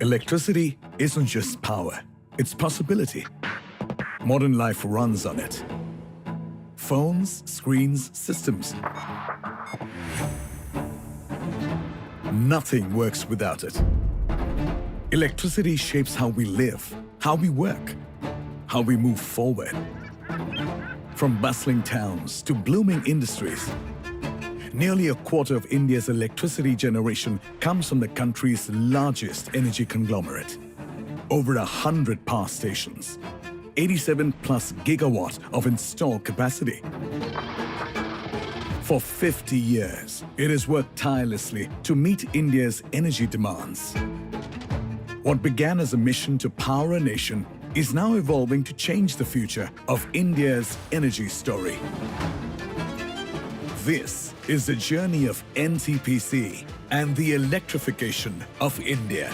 Electricity isn't just power, it's possibility. Modern life runs on it. Phones, screens, systems. Nothing works without it. Electricity shapes how we live, how we work, how we move forward. From bustling towns to blooming industries, nearly a quarter of India's electricity generation comes from the country's largest energy conglomerate. Over 100 power stations, 87 plus gigawatt of installed capacity. For 50 years, it has worked tirelessly to meet India's energy demands. What began as a mission to power a nation is now evolving to change the future of India's energy story. This is the journey of NTPC and the electrification of India.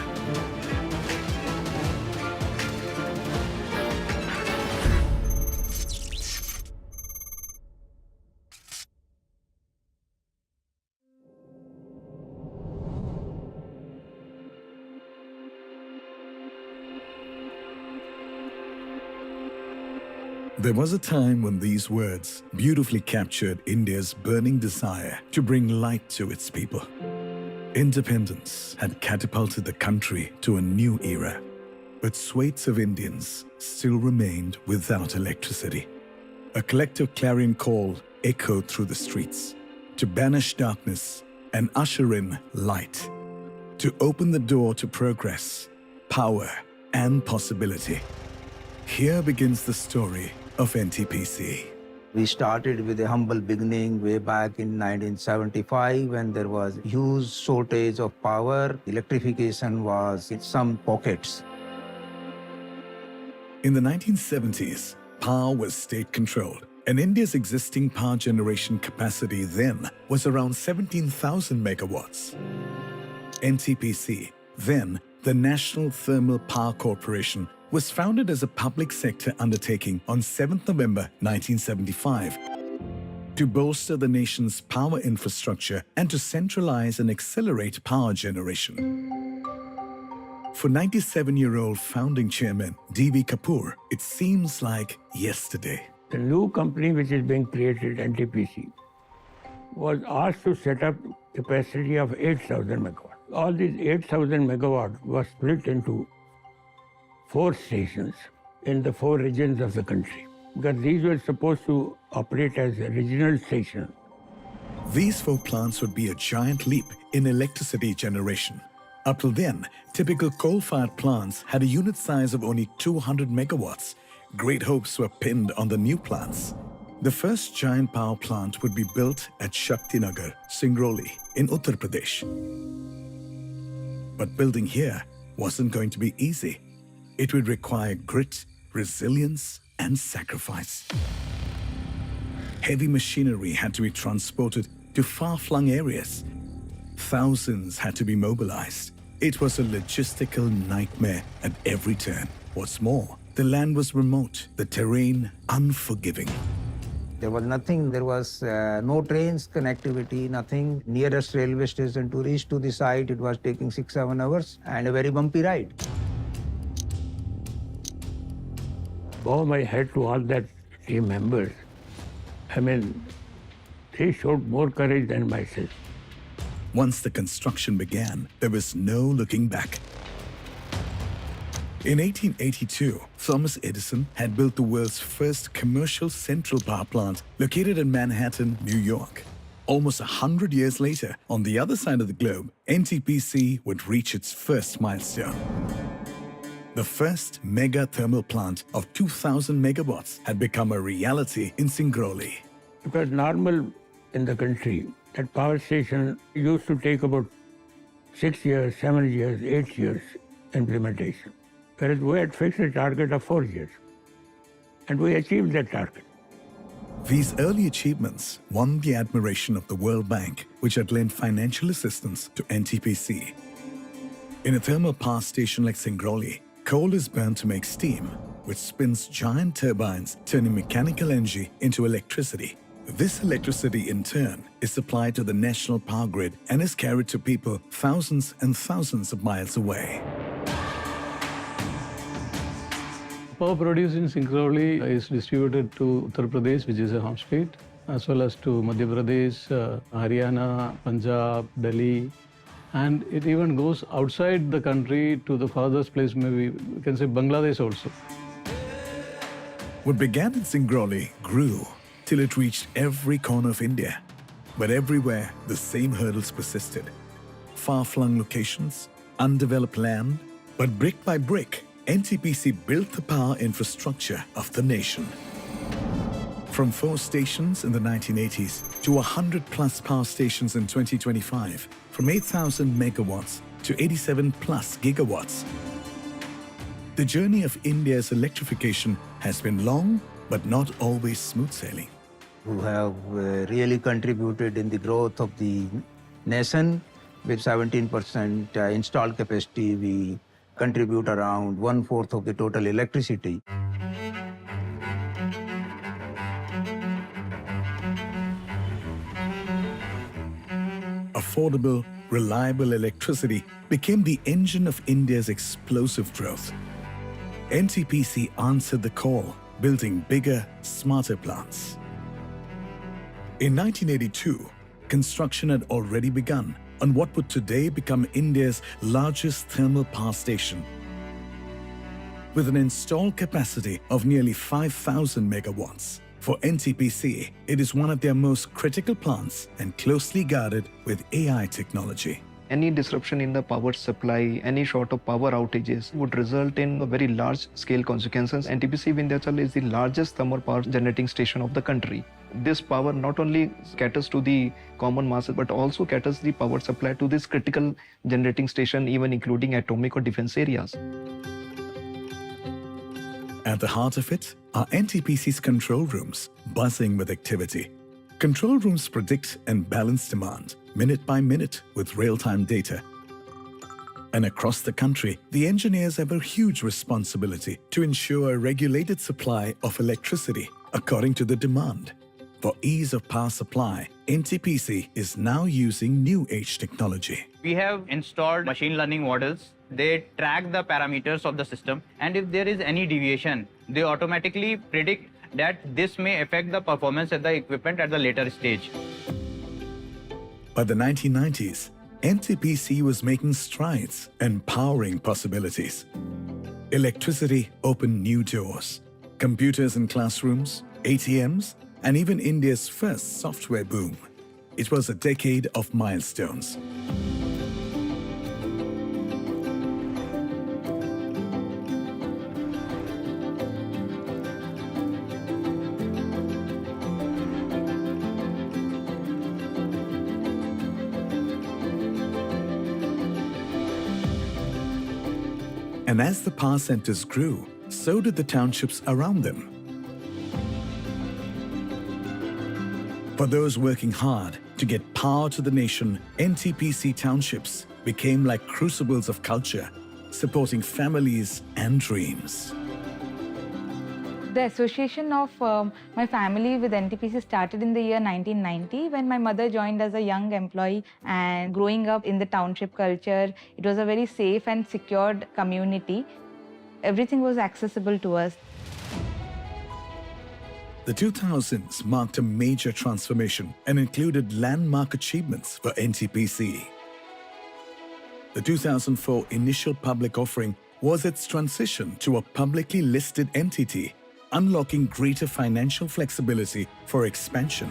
There was a time when these words beautifully captured India's burning desire to bring light to its people. Independence had catapulted the country to a new era, but swathes of Indians still remained without electricity. A collective clarion call echoed through the streets to banish darkness and usher in light, to open the door to progress, power, and possibility. Here begins the story of NTPC. We started with a humble beginning way back in 1975 when there was huge shortage of power. Electrification was in some pockets. In the 1970s, power was state-controlled, and India's existing power generation capacity then was around 17,000 megawatts. NTPC, then the National Thermal Power Corporation, was founded as a public sector undertaking on 7th November 1975 to bolster the nation's power infrastructure and to centralize and accelerate power generation. For 97-year-old founding chairman D.V. Kapoor, it seems like yesterday. The new company which is being created, NTPC, was asked to set up capacity of 8,000 megawatts. All these 8,000 megawatts were split into 4 stations in the 4 regions of the country, because these were supposed to operate as a regional station. These 4 plants would be a giant leap in electricity generation. Up till then, typical coal-fired plants had a unit size of only 200 megawatts. Great hopes were pinned on the new plants. The first giant power plant would be built at Shaktinagar, Singrauli, in Uttar Pradesh. But building here wasn't going to be easy. It would require grit, resilience, and sacrifice. Heavy machinery had to be transported to far-flung areas. Thousands had to be mobilized. It was a logistical nightmare at every turn. What's more, the land was remote, the terrain unforgiving. There was nothing, there was no trains connectivity, nothing. Nearest railway station to reach to the site, it was taking 6-7 hours and a very bumpy ride. Bow my head to all that team members. I mean, they showed more courage than myself. Once the construction began, there was no looking back. In 1882, Thomas Edison had built the world's first commercial central power plant located in Manhattan, New York. Almost 100 years later, on the other side of the globe, NTPC would reach its first milestone. The first mega thermal plant of 2,000 megawatts had become a reality in Singrauli. It was normal in the country that power station used to take about 6 years, 7 years, 8 years implementation. Whereas we had fixed a target of 4 years. And we achieved that target. These early achievements won the admiration of the World Bank, which had lent financial assistance to NTPC. In a thermal power station like Singrauli, coal is burned to make steam, which spins giant turbines, turning mechanical energy into electricity. This electricity, in turn, is supplied to the national power grid and is carried to people thousands and thousands of miles away. Power produced in Singrauli is distributed to Uttar Pradesh, which is a home state, as well as to Madhya Pradesh, Haryana, Punjab, Delhi, and it even goes outside the country to the farthest place, maybe we can say Bangladesh also. What began in Singrauli grew till it reached every corner of India. But everywhere, the same hurdles persisted. Far-flung locations, undeveloped land, but brick by brick, NTPC built the power infrastructure of the nation. From 4 stations in the 1980s to 100-plus power stations in 2025, from 8,000 megawatts to 87-plus gigawatts. The journey of India's electrification has been long, but not always smooth sailing. Who have really contributed in the growth of the nation. With 17% installed capacity, we contribute around 1/4 of the total electricity. Affordable, reliable electricity became the engine of India's explosive growth. NTPC answered the call, building bigger, smarter plants. In 1982, construction had already begun on what would today become India's largest thermal power station. With an installed capacity of nearly 5,000 megawatts, for NTPC, it is one of their most critical plants and closely guarded with AI technology. Any disruption in the power supply, any sort of power outages would result in a very large scale consequences. NTPC Vindhyachal is the largest thermal power generating station of the country. This power not only caters to the common masses but also caters the power supply to this critical generating station, even including atomic or defense areas. At the heart of it are NTPC's control rooms, buzzing with activity. Control rooms predict and balance demand, minute by minute, with real-time data. And across the country, the engineers have a huge responsibility to ensure a regulated supply of electricity according to the demand. For ease of power supply, NTPC is now using new age technology. We have installed machine learning models. They track the parameters of the system, and if there is any deviation, they automatically predict that this may affect the performance of the equipment at the later stage. By the 1990s, NTPC was making strides, empowering possibilities. Electricity opened new doors. Computers in classrooms, ATMs, and even India's first software boom. It was a decade of milestones. And as the power centers grew, so did the townships around them. For those working hard to get power to the nation, NTPC townships became like crucibles of culture, supporting families and dreams. The association of my family with NTPC started in the year 1990 when my mother joined as a young employee, and growing up in the township culture, it was a very safe and secured community. Everything was accessible to us. The 2000s marked a major transformation and included landmark achievements for NTPC. The 2004 initial public offering was its transition to a publicly listed entity, unlocking greater financial flexibility for expansion.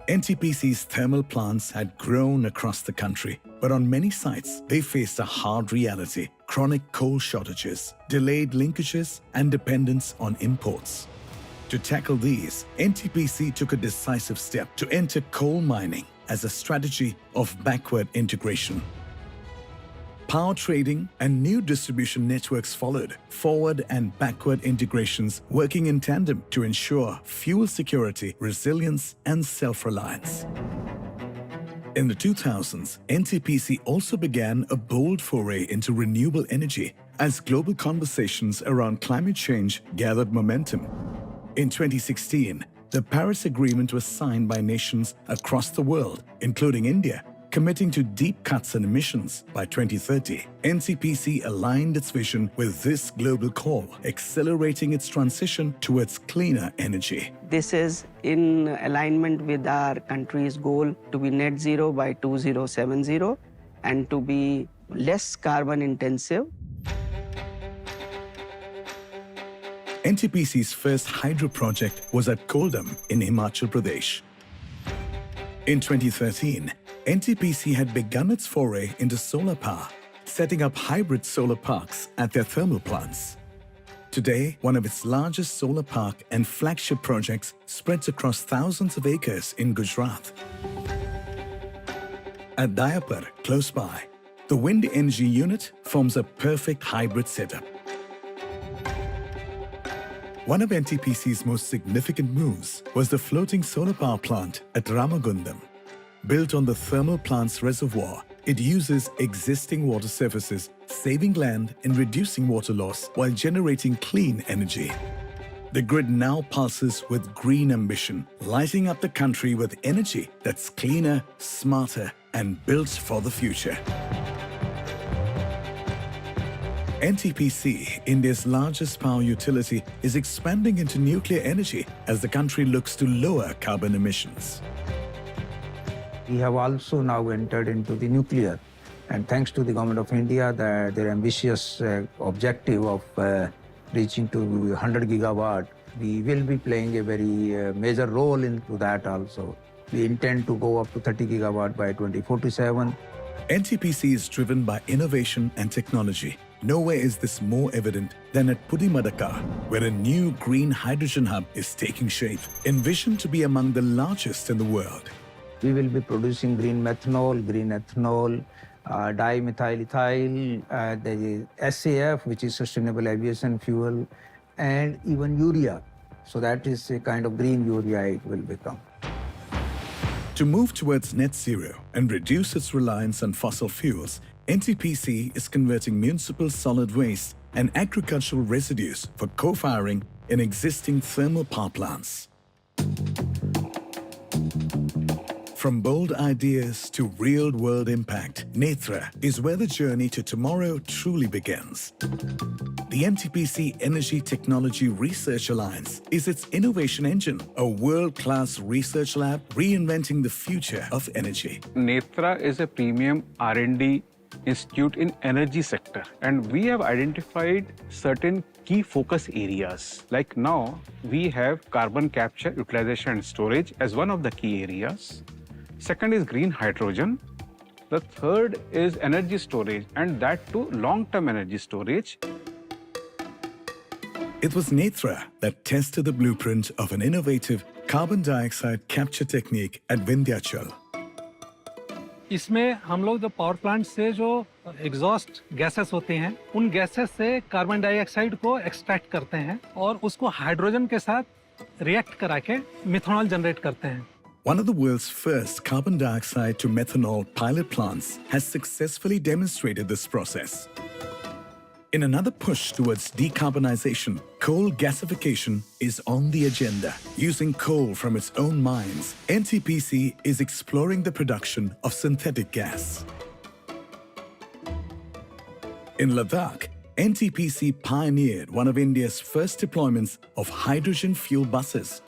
NTPC's thermal plants had grown across the country, but on many sites, they faced a hard reality: chronic coal shortages, delayed linkages, and dependence on imports. To tackle these, NTPC took a decisive step to enter coal mining as a strategy of backward integration. Power trading and new distribution networks followed, forward and backward integrations working in tandem to ensure fuel security, resilience, and self-reliance. In the 2000s, NTPC also began a bold foray into renewable energy as global conversations around climate change gathered momentum. In 2016, the Paris Agreement was signed by nations across the world, including India, Committing to deep cuts in emissions by 2030, NTPC aligned its vision with this global call, accelerating its transition towards cleaner energy. This is in alignment with our country's goal to be net zero by 2070 and to be less carbon intensive. NTPC's first hydro project was at Koldam in Himachal Pradesh. In 2013, NTPC had begun its foray into solar power, setting up hybrid solar parks at their thermal plants. Today, one of its largest solar park and flagship projects spreads across thousands of acres in Gujarat. At Dayapur, close by, the wind energy unit forms a perfect hybrid setup. One of NTPC's most significant moves was the floating solar power plant at Ramagundam. Built on the thermal plant's reservoir, it uses existing water surfaces, saving land and reducing water loss while generating clean energy. The grid now pulses with green ambition, lighting up the country with energy that's cleaner, smarter, and built for the future. NTPC, India's largest power utility, is expanding into nuclear energy as the country looks to lower carbon emissions. We have also now entered into the nuclear, and thanks to the Government of India, their ambitious objective of reaching to 100 gigawatt, we will be playing a very major role into that also. We intend to go up to 30 gigawatt by 2047. NTPC is driven by innovation and technology. Nowhere is this more evident than at Pudimadaka, where a new green hydrogen hub is taking shape, envisioned to be among the largest in the world. We will be producing green methanol, green ethanol, dimethyl ethyl, the SAF, which is sustainable aviation fuel, and even urea. So that is a kind of green urea it will become. To move towards net zero and reduce its reliance on fossil fuels, NTPC is converting municipal solid waste and agricultural residues for co-firing in existing thermal power plants. From bold ideas to real-world impact, Netra is where the journey to tomorrow truly begins. The NTPC Energy Technology Research Alliance is its innovation engine, a world-class research lab reinventing the future of energy. Netra is a premium R&D institute in energy sector, and we have identified certain key focus areas. Like now, we have carbon capture, utilization and storage as one of the key areas. Second is green hydrogen. The third is energy storage, and that too long-term energy storage. It was Netra that tested the blueprint of an innovative carbon dioxide capture technique at Vindhyachal. इसमें हम लोग जो power plant से जो exhaust gases होते हैं उन gases से कार्बन डाइऑक्साइड को एक्सट्रैक्ट करते हैं और उसको हाइड्रोजन के साथ रिएक्ट करा के मिथेनॉल जनरेट करते हैं. One of the world's first carbon dioxide to methanol pilot plants has successfully demonstrated this process. In another push towards decarbonization, coal gasification is on the agenda. Using coal from its own mines, NTPC is exploring the production of synthetic gas. In Ladakh, NTPC pioneered one of India's first deployments of hydrogen fuel buses.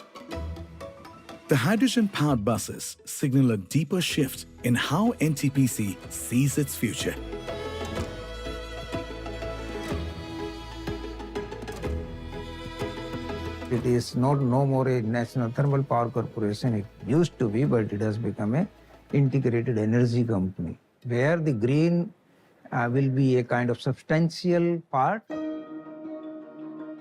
The hydrogen-powered buses signal a deeper shift in how NTPC sees its future. It is no more a national thermal power corporation. It used to be, but it has become an integrated energy company, where the green will be a kind of substantial part.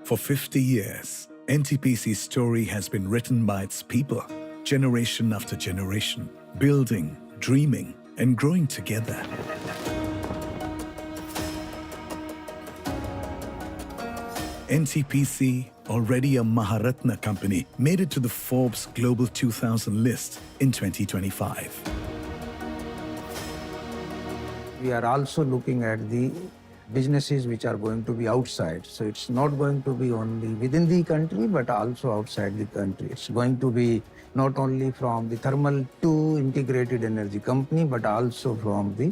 For 50 years, NTPC's story has been written by its people, generation after generation, building, dreaming, and growing together. NTPC, already a Maharatna company, made it to the Forbes Global 2000 list in 2025. We are also looking at the businesses which are going to be outside. So it's not going to be only within the country, but also outside the country. It's going to be not only from the thermal to integrated energy company, but also from the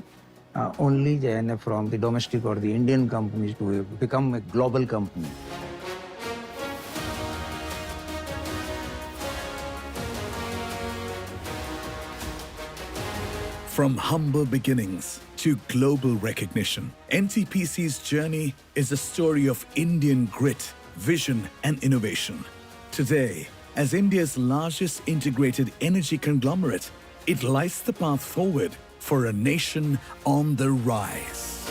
only from the domestic or the Indian companies to become a global company. From humble beginnings to global recognition, NTPC's journey is a story of Indian grit, vision, and innovation. Today, as India's largest integrated energy conglomerate, it lights the path forward for a nation on the rise.